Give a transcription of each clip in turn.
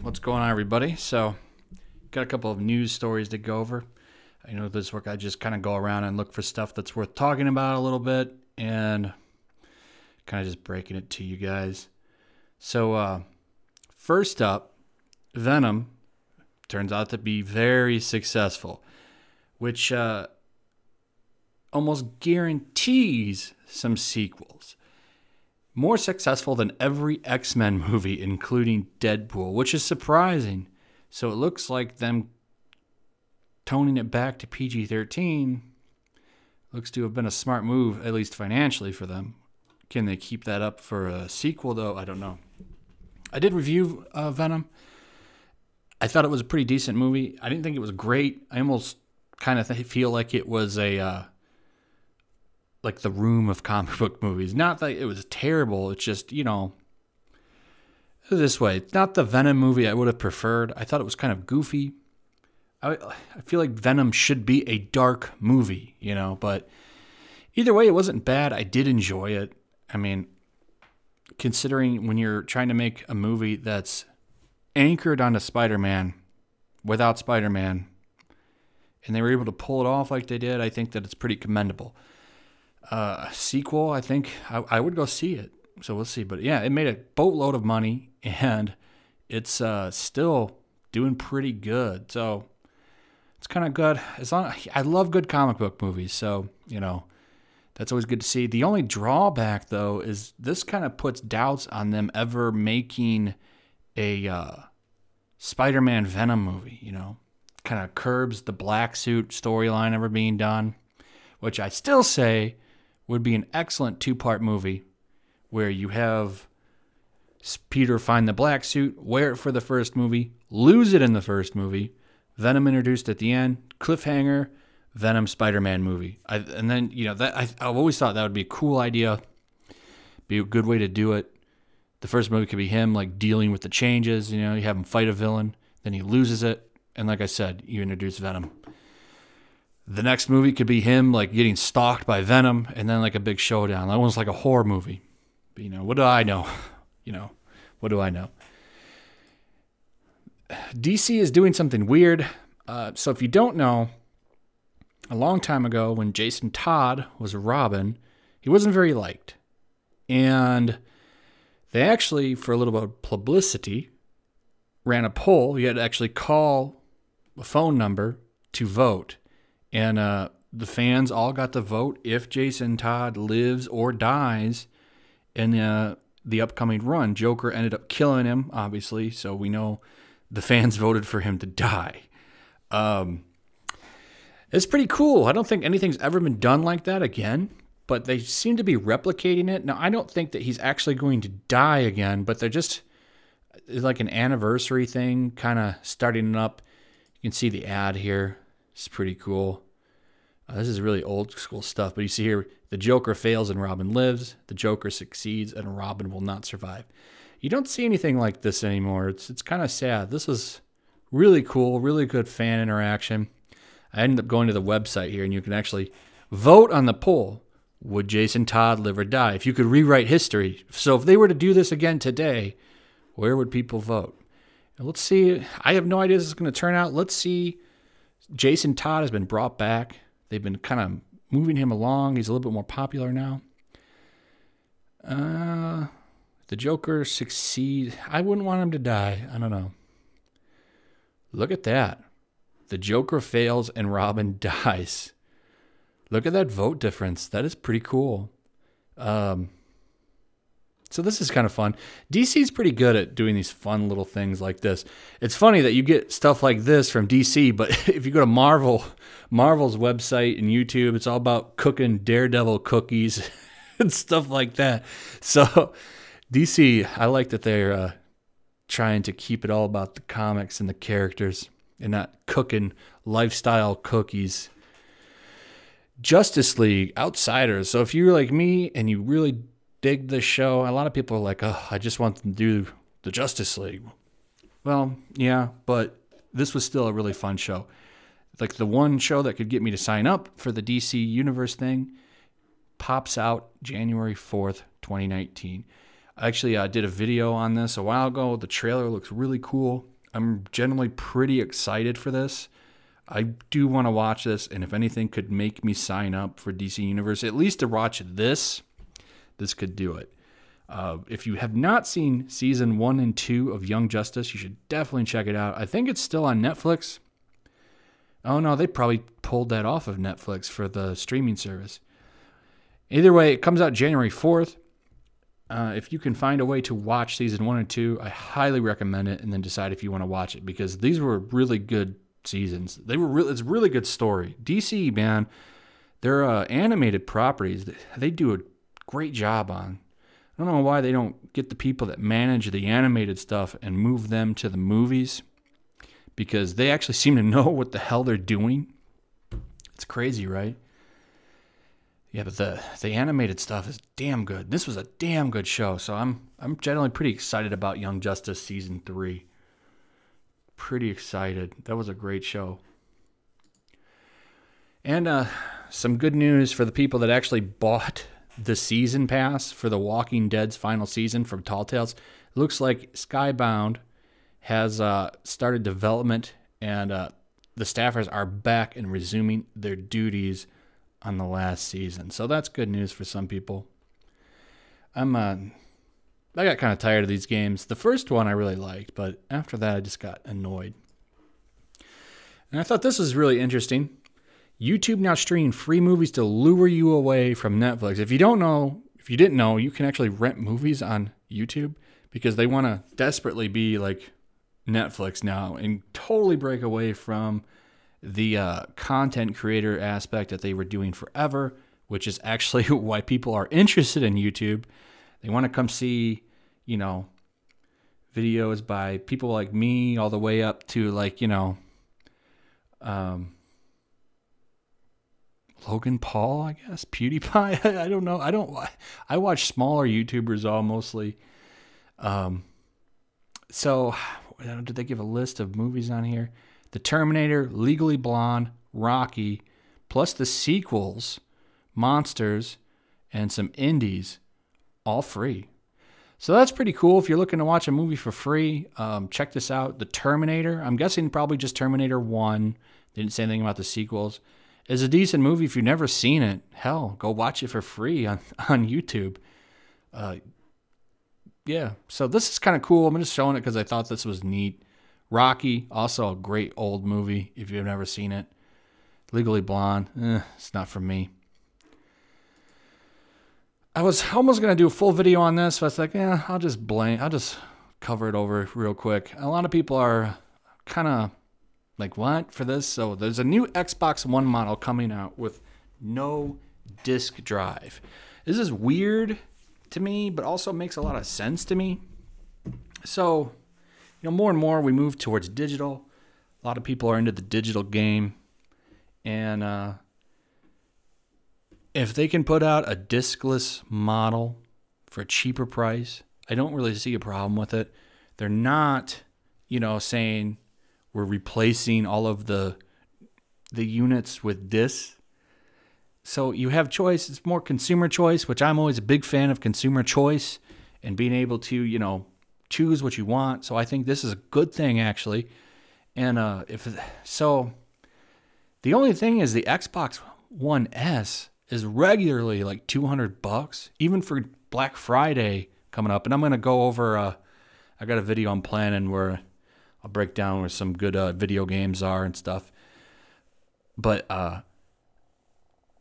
What's going on, everybody? So, got a couple of news stories to go over. I know this work, I just kind of go around and look for stuff that's worth talking about a little bit and kind of just breaking it to you guys. So, first up, Venom turns out to be very successful, which almost guarantees some sequels. More successful than every X-Men movie, including Deadpool, which is surprising. So it looks like them toning it back to PG-13 looks to have been a smart move, at least financially for them. Can they keep that up for a sequel, though? I don't know. I did review Venom. I thought it was a pretty decent movie. I didn't think it was great. I almost kind of feel like it was a... like the Room of comic book movies. Not that it was terrible. It's just, you know, this way. It's not the Venom movie I would have preferred. I thought it was kind of goofy. I feel like Venom should be a dark movie, you know, but either way, it wasn't bad. I did enjoy it. I mean, considering when you're trying to make a movie that's anchored onto Spider-Man without Spider-Man, and they were able to pull it off like they did, I think that it's pretty commendable. A sequel, I think I would go see it. So we'll see. But yeah, it made a boatload of money, and it's still doing pretty good. So it's kind of good. I love good comic book movies, so you know that's always good to see. The only drawback, though, is this kind of puts doubts on them ever making a Spider-Man Venom movie. You know, kind of curbs the black suit storyline ever being done, which I still say would be an excellent two-part movie where you have Peter find the black suit, wear it for the first movie, lose it in the first movie, Venom introduced at the end, cliffhanger, Venom Spider-Man movie. And then, you know, that I've always thought that would be a cool idea, be a good way to do it. The first movie could be him, like, dealing with the changes, you know, you have him fight a villain, then he loses it, and like I said, you introduce Venom. The next movie could be him, like, getting stalked by Venom, and then, like, a big showdown. That one's like a horror movie. But, you know, what do I know? You know, what do I know? DC is doing something weird. So if you don't know, a long time ago when Jason Todd was Robin, he wasn't very liked. And they actually, for a little bit of publicity, ran a poll. You had to actually call a phone number to vote. And the fans all got to vote if Jason Todd lives or dies in the upcoming run. Joker ended up killing him, obviously, so we know the fans voted for him to die. It's pretty cool. I don't think anything's ever been done like that again, but they seem to be replicating it. Now, I don't think that he's actually going to die again, but they're just it's like an anniversary thing, kind of starting up. You can see the ad here. It's pretty cool. This is really old school stuff, but you see here, the Joker fails and Robin lives. The Joker succeeds and Robin will not survive. You don't see anything like this anymore. It's kind of sad. This is really cool, really good fan interaction. I ended up going to the website here, and you can actually vote on the poll. Would Jason Todd live or die? If you could rewrite history. So if they were to do this again today, where would people vote? And let's see. I have no idea this is going to turn out. Let's see. Jason Todd has been brought back. They've been kind of moving him along. He's a little bit more popular now. The Joker succeeds. I wouldn't want him to die. I don't know. Look at that. The Joker fails and Robin dies. Look at that vote difference. That is pretty cool. So this is kind of fun. DC's pretty good at doing these fun little things like this. It's funny that you get stuff like this from DC, but if you go to Marvel's website and YouTube, it's all about cooking Daredevil cookies and stuff like that. So DC, I like that they're trying to keep it all about the comics and the characters and not cooking lifestyle cookies. Justice League, Outsiders. So if you're like me and you really dig this show, a lot of people are like, oh, I just want them to do the Justice League. Well, yeah, but this was still a really fun show. Like the one show that could get me to sign up for the DC Universe thing pops out January 4th, 2019. I actually did a video on this a while ago. The trailer looks really cool. I'm generally pretty excited for this. I do want to watch this, and if anything could make me sign up for DC Universe, at least to watch this could do it. If you have not seen season 1 and 2 of Young Justice, you should definitely check it out. I think it's still on Netflix. Oh no, they probably pulled that off of Netflix for the streaming service. Either way, it comes out January 4th. If you can find a way to watch season 1 and 2, I highly recommend it, and then decide if you want to watch it, because these were really good seasons. It's a really good story. DC, man, their animated properties, they do a great job on. I don't know why they don't get the people that manage the animated stuff and move them to the movies, because they actually seem to know what the hell they're doing. It's crazy, right? Yeah, but the animated stuff is damn good. This was a damn good show, so I'm generally pretty excited about Young Justice season 3. Pretty excited. That was a great show. And some good news for the people that actually bought the season pass for The Walking Dead's final season from Tall Tales. It looks like Skybound has started development, and the staffers are back and resuming their duties on the last season. So that's good news for some people. I got kind of tired of these games. The first one I really liked, but after that I just got annoyed. And I thought this was really interesting. YouTube now streaming free movies to lure you away from Netflix. If you didn't know, you can actually rent movies on YouTube, because they want to desperately be like Netflix now and totally break away from the content creator aspect that they were doing forever, which is actually why people are interested in YouTube. They want to come see, videos by people like me, all the way up to Logan Paul, I guess, PewDiePie. I don't know. I watch smaller YouTubers all mostly. So did they give a list of movies on here? The Terminator, Legally Blonde, Rocky, plus the sequels, Monsters, and some indies, all free. So that's pretty cool. If you're looking to watch a movie for free, check this out. The Terminator, I'm guessing probably just Terminator 1. They didn't say anything about the sequels. It's a decent movie. If you've never seen it, hell, go watch it for free on YouTube. Yeah, so this is kind of cool. I'm just showing it because I thought this was neat. Rocky, also a great old movie if you've never seen it. Legally Blonde, it's not for me. I was almost going to do a full video on this, but I was like, I'll just cover it over real quick. A lot of people are kind of like, what, for this? So there's a new Xbox One model coming out with no disk drive. This is weird to me, but also makes a lot of sense to me. So, more and more we move towards digital. A lot of people are into the digital game. And if they can put out a diskless model for a cheaper price, I don't really see a problem with it. They're not, saying we're replacing all of the units with discs. So you have choice. It's more consumer choice, which I'm always a big fan of consumer choice and being able to, choose what you want. So I think this is a good thing, actually. And the only thing is the Xbox One S is regularly like $200, even for Black Friday coming up. And I'm going to go over, I got a video I'm planning where I'll break down where some good video games are and stuff. But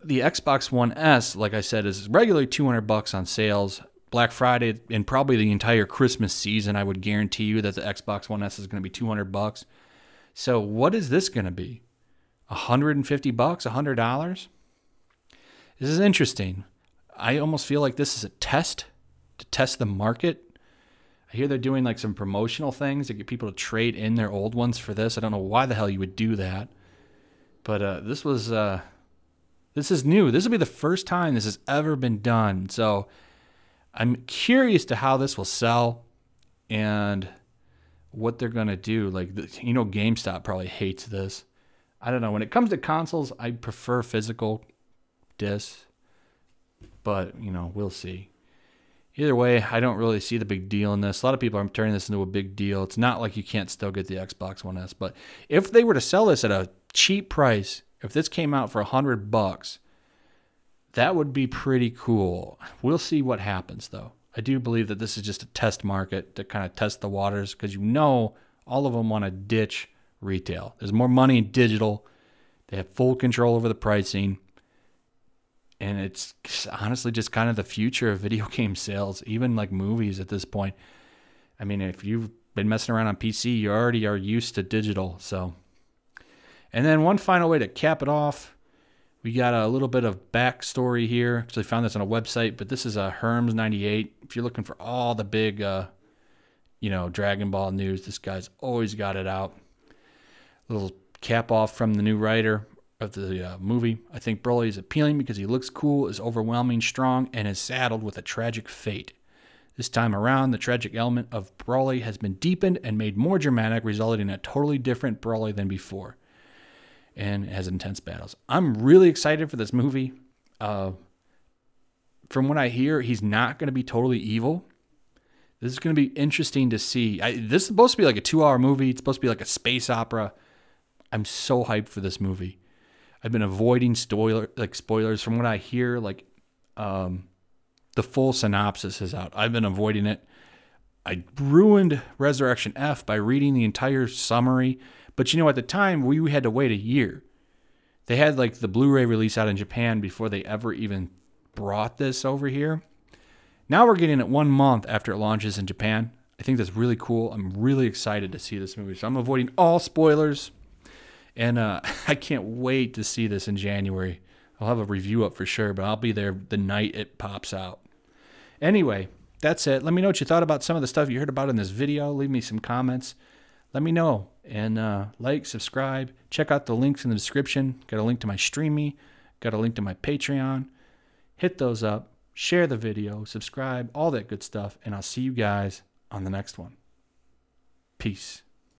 the Xbox One S, like I said, is regularly $200 on sales. Black Friday and probably the entire Christmas season, I would guarantee you that the Xbox One S is going to be $200. So what is this going to be? $150? $100? This is interesting. I almost feel like this is a test to test the market. I hear they're doing like some promotional things to get people to trade in their old ones for this. I don't know why the hell you would do that. But this is new. This will be the first time this has ever been done. So I'm curious to how this will sell and what they're going to do. Like, GameStop probably hates this. I don't know. When it comes to consoles, I prefer physical discs. But, we'll see. Either way, I don't really see the big deal in this. A lot of people are turning this into a big deal. It's not like you can't still get the Xbox One S, but if they were to sell this at a cheap price, if this came out for $100, that would be pretty cool. We'll see what happens, though. I do believe that this is just a test market to kind of test the waters, because all of them want to ditch retail. There's more money in digital. They have full control over the pricing. And it's honestly just kind of the future of video game sales, even like movies at this point. I mean, if you've been messing around on PC, you already are used to digital. So, and then one final way to cap it off, we got a little bit of backstory here. Actually found this on a website, but this is a Herms98. If you're looking for all the big, Dragon Ball news, this guy's always got it out. Little cap off from the new writer of the movie. I think Broly is appealing because he looks cool, is overwhelming, strong, and is saddled with a tragic fate. This time around, the tragic element of Broly has been deepened and made more dramatic, resulting in a totally different Broly than before, and has intense battles. I'm really excited for this movie. From what I hear, he's not going to be totally evil. This is going to be interesting to see. This is supposed to be like a 2-hour movie. It's supposed to be like a space opera. I'm so hyped for this movie. I've been avoiding spoilers. From what I hear, the full synopsis is out. I've been avoiding it. I ruined Resurrection F by reading the entire summary. But at the time, we had to wait a year. They had the Blu-ray release out in Japan before they ever even brought this over here. Now we're getting it 1 month after it launches in Japan. I think that's really cool. I'm really excited to see this movie. So I'm avoiding all spoilers. And I can't wait to see this in January. I'll have a review up for sure, but I'll be there the night it pops out. Anyway, that's it. Let me know what you thought about some of the stuff you heard about in this video. Leave me some comments. Let me know. And like, subscribe. Check out the links in the description. Got a link to my Streamy. Got a link to my Patreon. Hit those up. Share the video. Subscribe. All that good stuff. And I'll see you guys on the next one. Peace.